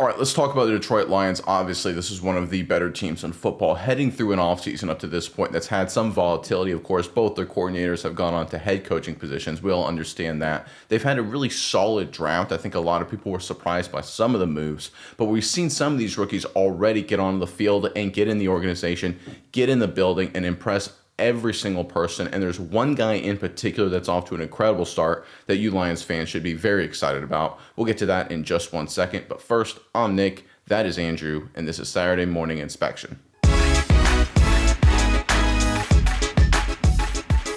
All right, let's talk about the Detroit Lions. Obviously, this is one of the better teams in football heading through an offseason up to this point that's had some volatility. Of course, both their coordinators have gone on to head coaching positions. We all understand that. They've had a really solid draft. I think a lot of people were surprised by some of the moves, but we've seen some of these rookies already get on the field and get in the organization, get in the building, and impress every single person. And there's one guy in particular that's off to an incredible start that you Lions fans should be very excited about. We'll get to that in just 1 second. But first, I'm Nick, that is Andrew, and this is Saturday Morning Inspection.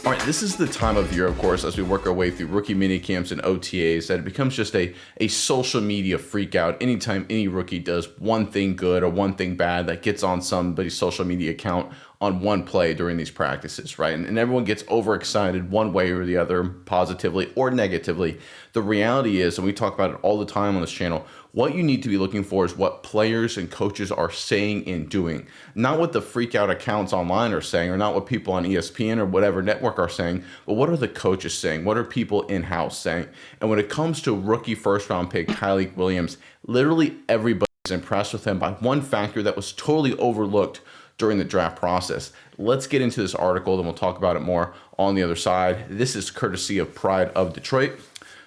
All right, this is the time of year, of course, as we work our way through rookie mini camps and OTAs, that it becomes just a social media freak out. Anytime any rookie does one thing good or one thing bad that gets on somebody's social media account on one play during these practices, right? And everyone gets overexcited one way or the other, positively or negatively. The reality is, and we talk about it all the time on this channel, what you need to be looking for is what players and coaches are saying and doing. Not what the freak out accounts online are saying, or not what people on ESPN or whatever network are saying, but what are the coaches saying? What are people in-house saying? And when it comes to rookie first-round pick Tyleik Williams, literally everybody is impressed with him by one factor that was totally overlooked during the draft process. Let's get into this article, then we'll talk about it more on the other side. This is courtesy of Pride of Detroit.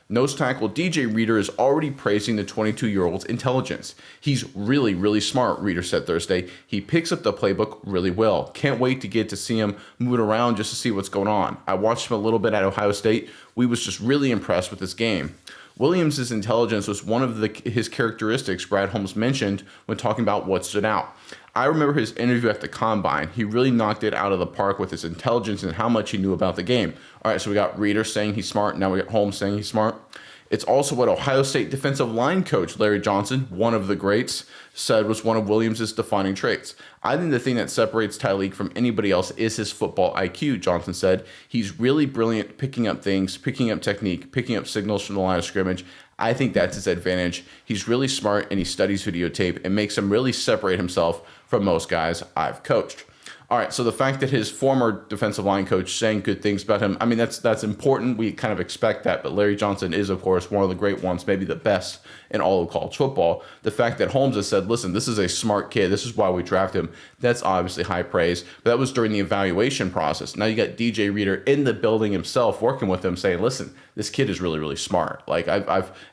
Nose tackle DJ Reader is already praising the 22-year-old's intelligence. He's really, really smart, Reader said Thursday. He picks up the playbook really well. Can't wait to get to see him moving around just to see what's going on. I watched him a little bit at Ohio State. We was just really impressed with this game. Williams' intelligence was one of his characteristics Brad Holmes mentioned when talking about what stood out. I remember his interview at the Combine. He really knocked it out of the park with his intelligence and how much he knew about the game. All right, so we got Reader saying he's smart. Now we got Holmes saying he's smart. It's also what Ohio State defensive line coach Larry Johnson, one of the greats, said was one of Williams' defining traits. I think the thing that separates Tyleik from anybody else is his football IQ, Johnson said. He's really brilliant picking up things, picking up technique, picking up signals from the line of scrimmage. I think that's his advantage. He's really smart and he studies videotape and makes him really separate himself from most guys I've coached. All right, so the fact that his former defensive line coach saying good things about him, I mean, that's important. We kind of expect that, but Larry Johnson is, of course, one of the great ones, maybe the best in all of college football. The fact that Holmes has said, listen, this is a smart kid, this is why we drafted him, that's obviously high praise, but that was during the evaluation process. Now you got DJ Reader in the building himself working with him saying, listen, this kid is really, really smart. Like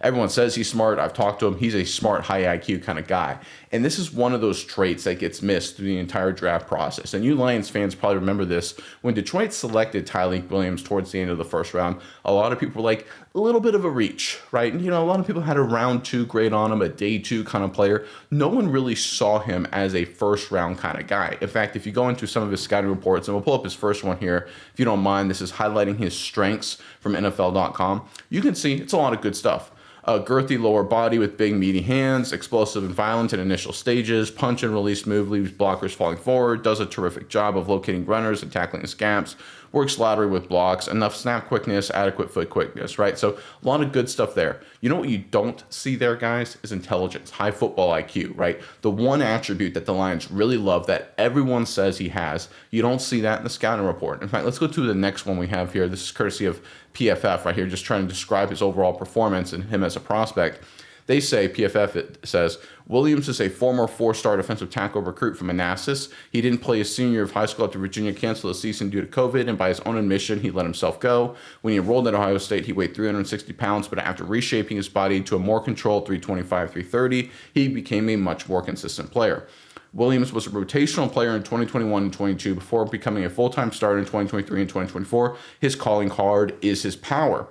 everyone says he's smart. I've talked to him. He's a smart, high IQ kind of guy. And this is one of those traits that gets missed through the entire draft process. And you Lions fans probably remember this. When Detroit selected Tyleik Williams towards the end of the first round, a lot of people were like, a little bit of a reach, right? And, a lot of people had a round 2 grade on him, a day 2 kind of player. No one really saw him as a first round kind of guy. In fact, if you go into some of his scouting reports, and we'll pull up his first one here, if you don't mind, this is highlighting his strengths from NFL.com. You can see it's a lot of good stuff. A girthy lower body with big meaty hands, explosive and violent in initial stages, punch and release move leaves blockers falling forward, does a terrific job of locating runners and tackling scamps, works laterally with blocks, enough snap quickness, adequate foot quickness, right? So a lot of good stuff there. You know what you don't see there, guys, is intelligence, high football IQ, right? The one attribute that the Lions really love that everyone says he has, you don't see that in the scouting report. In fact, let's go to the next one we have here. This is courtesy of PFF right here, just trying to describe his overall performance and him as a prospect. They say, PFF it says, Williams is a former 4-star defensive tackle recruit from Manassas. He didn't play his senior year of high school after Virginia canceled the season due to COVID, and by his own admission, he let himself go. When he enrolled at Ohio State, he weighed 360 pounds, but after reshaping his body into a more controlled 325, 330, he became a much more consistent player. Williams was a rotational player in 2021 and 22 before becoming a full-time starter in 2023 and 2024. His calling card is his power,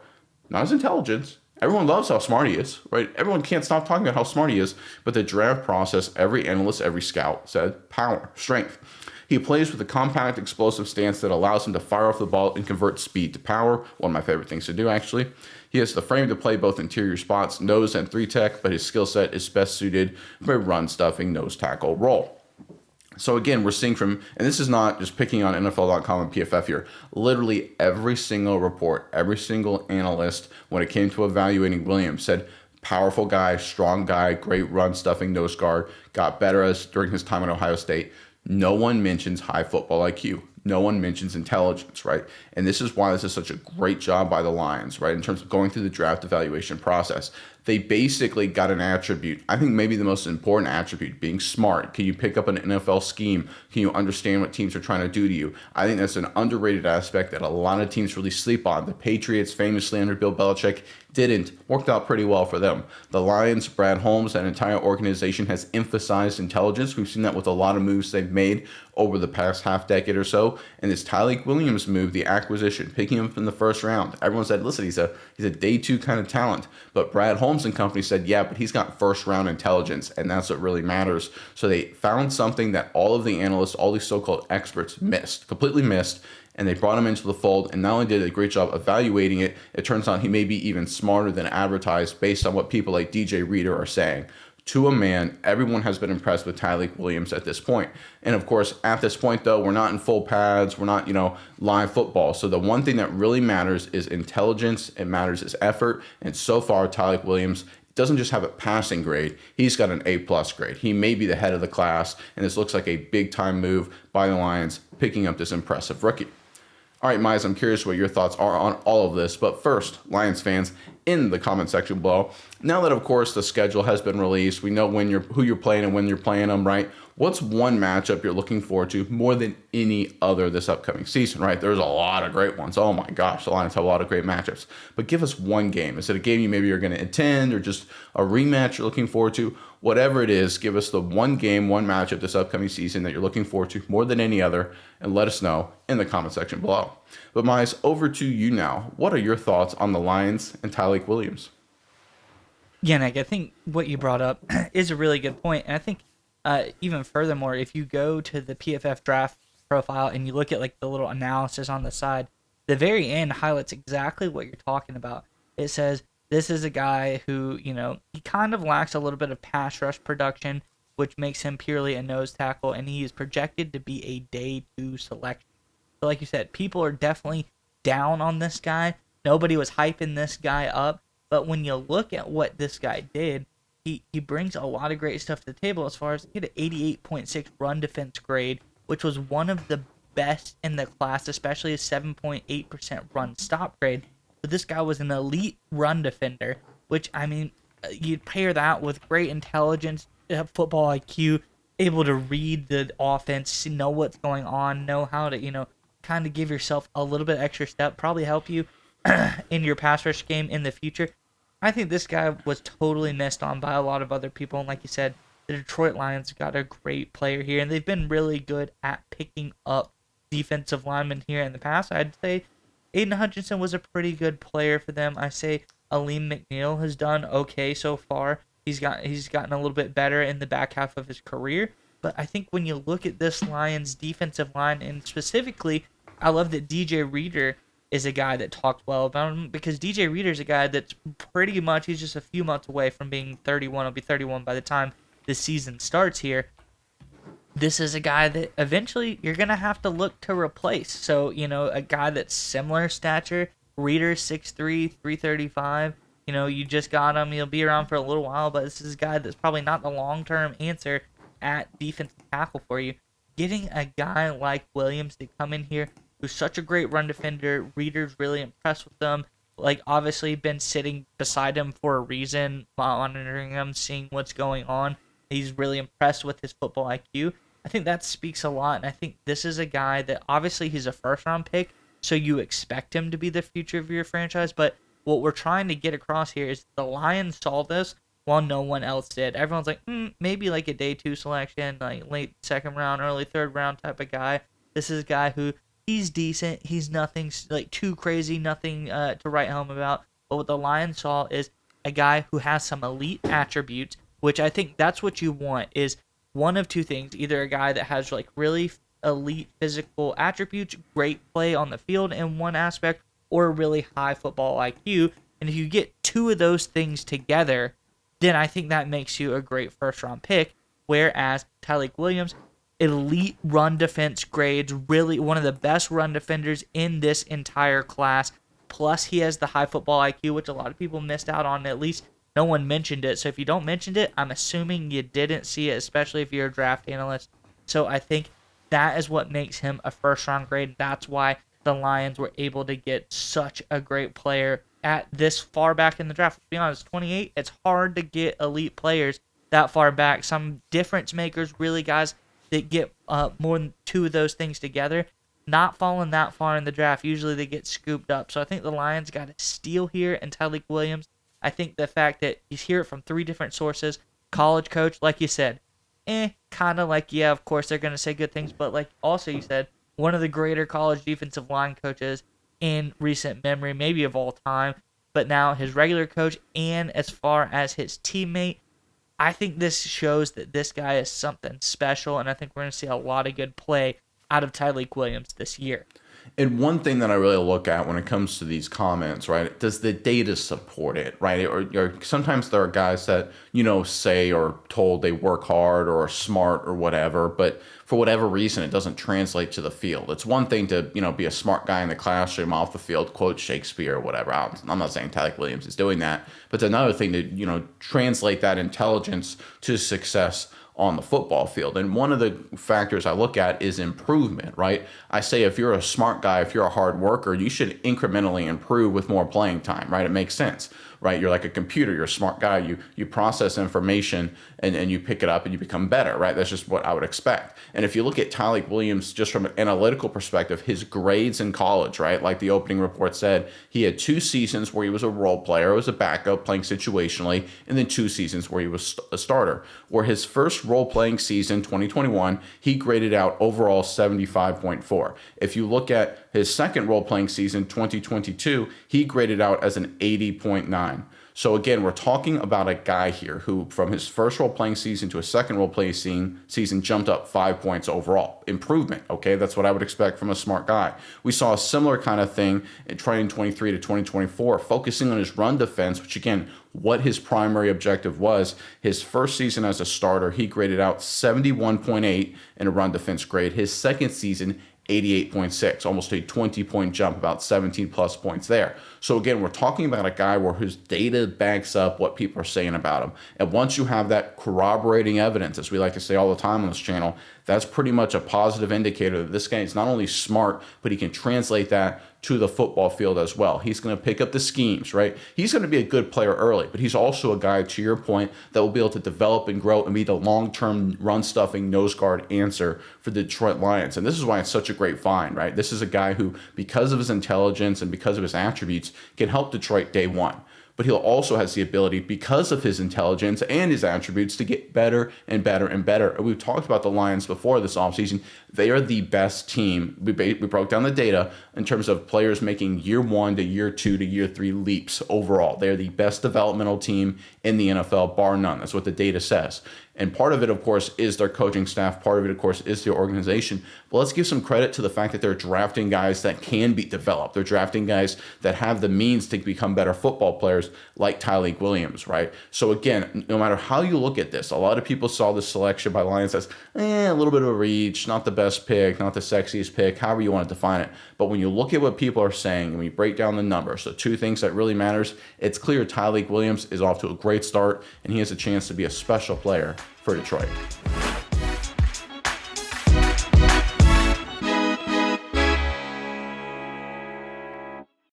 not his intelligence. Everyone loves how smart he is, right? Everyone can't stop talking about how smart he is. But the draft process, every analyst, every scout said power, strength. He plays with a compact, explosive stance that allows him to fire off the ball and convert speed to power. One of my favorite things to do, actually. He has the frame to play both interior spots, nose and 3-tech, but his skill set is best suited for a run-stuffing nose tackle role. So again, we're seeing from, and this is not just picking on NFL.com and PFF here, literally every single report, every single analyst, when it came to evaluating Williams, said powerful guy, strong guy, great run-stuffing nose guard, got better as during his time at Ohio State. No one mentions high football IQ. No one mentions intelligence, right? And this is why this is such a great job by the Lions, right? In terms of going through the draft evaluation process. They basically got an attribute. I think maybe the most important attribute, being smart. Can you pick up an NFL scheme? Can you understand what teams are trying to do to you? I think that's an underrated aspect that a lot of teams really sleep on. The Patriots, famously under Bill Belichick, didn't. Worked out pretty well for them. The Lions, Brad Holmes, that entire organization has emphasized intelligence. We've seen that with a lot of moves they've made over the past half decade or so. And this Tyleik Williams move, the acquisition, picking him up in the first round. Everyone said, listen, he's a day two kind of talent. But Brad Holmes and company said, yeah, but he's got first round intelligence, and that's what really matters. So they found something that all of the analysts, all these so-called experts completely missed, and they brought him into the fold, and not only did a great job evaluating it, it turns out he may be even smarter than advertised based on what people like DJ Reader are saying. To a man, everyone has been impressed with Tyleik Williams at this point. And of course, at this point, though, we're not in full pads. We're not, live football. So the one thing that really matters is intelligence. It matters is effort. And so far, Tyleik Williams doesn't just have a passing grade. He's got an A+ grade. He may be the head of the class. And this looks like a big-time move by the Lions, picking up this impressive rookie. All right, Mize, I'm curious what your thoughts are on all of this. But first, Lions fans, in the comment section below, now that, of course, the schedule has been released, we know who you're playing and when you're playing them, right? What's one matchup you're looking forward to more than any other this upcoming season, right? There's a lot of great ones. Oh, my gosh, the Lions have a lot of great matchups. But give us one game. Is it a game you maybe are going to attend or just a rematch you're looking forward to? Whatever it is, give us the one game, one matchup this upcoming season that you're looking forward to more than any other, and let us know in the comment section below. But Mize, over to you now. What are your thoughts on the Lions and Tyleik Williams? Yeah, Nick, I think what you brought up is a really good point. And I think even furthermore, if you go to the PFF draft profile and you look at like the little analysis on the side, the very end highlights exactly what you're talking about. It says, this is a guy who, he kind of lacks a little bit of pass rush production, which makes him purely a nose tackle, and he is projected to be a day 2 selection. So like you said, people are definitely down on this guy. Nobody was hyping this guy up. But when you look at what this guy did, he brings a lot of great stuff to the table as far as he had an 88.6 run defense grade, which was one of the best in the class, especially a 7.8% run stop grade. But this guy was an elite run defender, which, you'd pair that with great intelligence, football IQ, able to read the offense, know what's going on, know how to, kind of give yourself a little bit extra step, probably help you in your pass rush game in the future. I think this guy was totally missed on by a lot of other people. And like you said, the Detroit Lions got a great player here, and they've been really good at picking up defensive linemen here in the past. I'd say Aiden Hutchinson was a pretty good player for them. I say Aleem McNeil has done okay so far. He's gotten a little bit better in the back half of his career. But I think when you look at this Lions defensive line, and specifically, I love that DJ Reader is a guy that talked well about him, because DJ Reader is a guy that's pretty much, he's just a few months away from being 31. He'll be 31 by the time the season starts here. This is a guy that eventually you're going to have to look to replace. So, a guy that's similar stature, Reader 6'3", 335. You just got him. He'll be around for a little while, but this is a guy that's probably not the long-term answer at defensive tackle for you. Getting a guy like Williams to come in here who's such a great run defender, Reader's really impressed with them. Like, obviously been sitting beside him for a reason, monitoring him, seeing what's going on. He's really impressed with his football IQ. I think that speaks a lot, and I think this is a guy that obviously he's a first-round pick, so you expect him to be the future of your franchise, but what we're trying to get across here is the Lions saw this while no one else did. Everyone's like, maybe like a day 2 selection, like late second round, early third round type of guy. This is a guy who, he's decent, he's nothing like too crazy, nothing to write home about, but what the Lions saw is a guy who has some elite attributes, which I think that's what you want, is one of two things: either a guy that has like really elite physical attributes, great play on the field in one aspect, or really high football IQ. And if you get two of those things together, then I think that makes you a great first-round pick. Whereas Tyleik Williams, elite run defense grades, really one of the best run defenders in this entire class. Plus, he has the high football IQ, which a lot of people missed out on. At least no one mentioned it. So if you don't mention it, I'm assuming you didn't see it, especially if you're a draft analyst. So I think that is what makes him a first-round grade. That's why the Lions were able to get such a great player at this far back in the draft. To be honest, 28, it's hard to get elite players that far back. Some difference makers, really guys that get more than two of those things together, not falling that far in the draft. Usually they get scooped up. So I think the Lions got a steal here in Tyleik Williams. I think the fact that you hear it from three different sources, college coach, like you said, kind of like, yeah, of course they're going to say good things, but like also you said, one of the greater college defensive line coaches in recent memory, maybe of all time, but now his regular coach and as far as his teammate, I think this shows that this guy is something special, and I think we're going to see a lot of good play out of Tyleik Williams this year. And one thing that I really look at when it comes to these comments, right, does the data support it, right? Or sometimes there are guys that, say or told they work hard or are smart or whatever, but for whatever reason, it doesn't translate to the field. It's one thing to, be a smart guy in the classroom, off the field, quote Shakespeare or whatever. I'm not saying Tyleik Williams is doing that, but it's another thing to, translate that intelligence to success on the football field. And one of the factors I look at is improvement, right? I say if you're a smart guy, if you're a hard worker, you should incrementally improve with more playing time, right? It makes sense, right? You're like a computer, you're a smart guy, you process information and you pick it up and you become better, right? That's just what I would expect. And if you look at Tyleik Williams, just from an analytical perspective, his grades in college, right? Like the opening report said, he had 2 seasons where he was a role player, was a backup playing situationally, and then 2 seasons where he was a starter. Where his first role-playing season, 2021, he graded out overall 75.4. If you look at his second role-playing season, 2022, he graded out as an 80.9. So again, we're talking about a guy here who, from his first role-playing season to his second role-playing season, jumped up 5 points overall. Improvement, okay? That's what I would expect from a smart guy. We saw a similar kind of thing in 2023 to 2024, focusing on his run defense, which again, what his primary objective was. His first season as a starter, he graded out 71.8 in a run defense grade. His second season, 88.6, almost a 20-point jump, about 17 plus points there. So again, we're talking about a guy where his data backs up what people are saying about him. And once you have that corroborating evidence, as we like to say all the time on this channel, that's pretty much a positive indicator that this guy is not only smart, but he can translate that to the football field as well. He's going to pick up the schemes, right? He's going to be a good player early, but he's also a guy, to your point, that will be able to develop and grow and be the long-term run-stuffing nose guard answer for the Detroit Lions. And this is why it's such a great find, right? This is a guy who, because of his intelligence and because of his attributes, can help Detroit day one. But he'll also has the ability, because of his intelligence and his attributes, to get better and better and better. And we've talked about the Lions before this offseason. They are the best team. We broke down the data in terms of players making year 1 to year 2 to year 3 leaps overall. They're the best developmental team in the NFL, bar none. That's what the data says. And part of it, of course, is their coaching staff. Part of it, of course, is the organization. But let's give some credit to the fact that they're drafting guys that can be developed. They're drafting guys that have the means to become better football players, like Tyleik Williams, right? So again, no matter how you look at this, a lot of people saw this selection by Lions as a little bit of a reach, not the best pick, not the sexiest pick, however you want to define it. But when you look at what people are saying and we break down the numbers, the 2 things that really matters, it's clear Tyleik Williams is off to a great start and he has a chance to be a special player for Detroit.